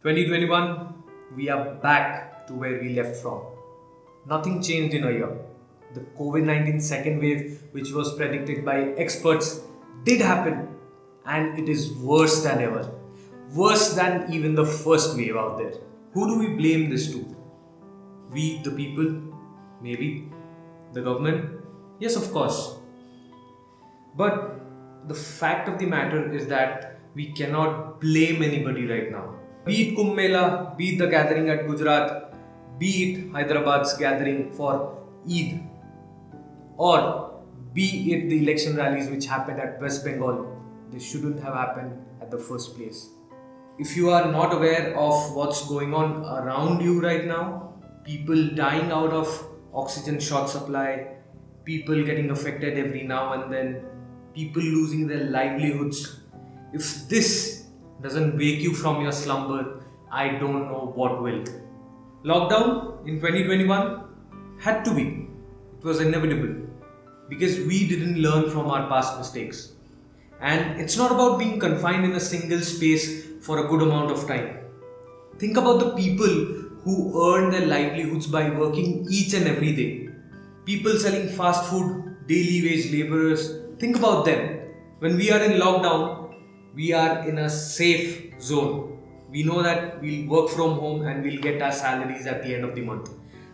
2021, we are back to where we left from. Nothing changed in a year. The COVID 19 second wave, which was predicted by experts, did happen, and it is worse than ever. Worse than even the first wave out there. Who do we blame this to? We, the people? Maybe. The government? Yes, of course. But the fact of the matter is that we cannot blame anybody right now. Be it Kumbh Mela, be it the gathering at Gujarat, be it Hyderabad's gathering for Eid, or be it the election rallies which happened at West Bengal, they shouldn't have happened at the first place. If you are not aware of what's going on around you right now, people dying out of oxygen short supply, people getting affected every now and then, people losing their livelihoods. If this doesn't wake you from your slumber, I don't know what will. Lockdown in 2021 had to be. It was inevitable because we didn't learn from our past mistakes. And it's not about being confined in a single space for a good amount of time. Think about the people who earn their livelihoods by working each and every day. People selling fast food, daily wage laborers. Think about them. When we are in lockdown, we are in a safe zone. We know that we'll work from home and we'll get our salaries at the end of the month.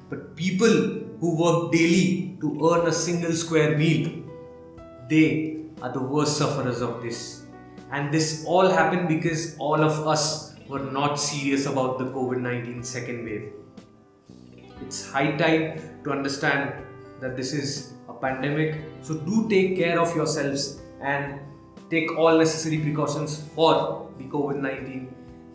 But people who work daily to earn a single square meal, they are the worst sufferers of this. And this all happened because all of us were not serious about the COVID-19 second wave. It's high time to understand that this is a pandemic. So do take care of yourselves and take all necessary precautions for the COVID-19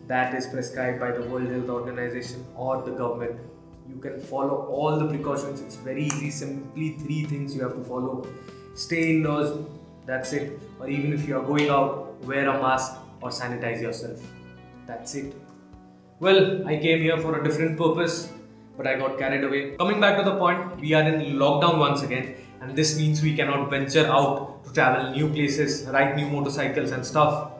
that is prescribed by the World Health Organization or the government. You can follow all the precautions. It's very easy. Simply 3 things you have to follow. Stay indoors. That's it. Or even if you are going out, wear a mask or sanitize yourself. That's it. Well, I came here for a different purpose, but I got carried away. Coming back to the point, we are in lockdown once again, and this means we cannot venture out to travel new places, ride new motorcycles and stuff.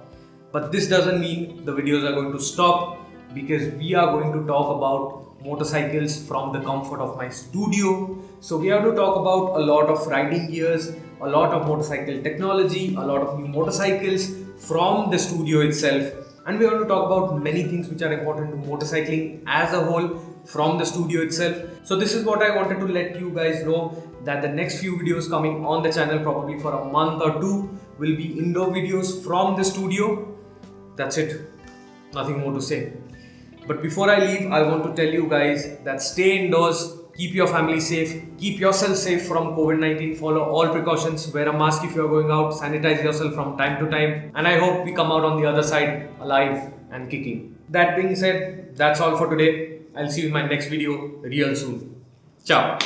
But this doesn't mean the videos are going to stop, because we are going to talk about motorcycles from the comfort of my studio. So we have to talk about a lot of riding gears, a lot of motorcycle technology, a lot of new motorcycles from the studio itself. And we are going to talk about many things which are important to motorcycling as a whole from the studio itself. So this is what I wanted to let you guys know, that the next few videos coming on the channel, probably for a month or 2, will be indoor videos from the studio. That's it. Nothing more to say. But before I leave, I want to tell you guys that stay indoors, keep your family safe, keep yourself safe from COVID-19, follow all precautions, wear a mask if you are going out, sanitize yourself from time to time, and I hope we come out on the other side alive and kicking. That being said, that's all for today. I'll see you in my next video real soon. Ciao.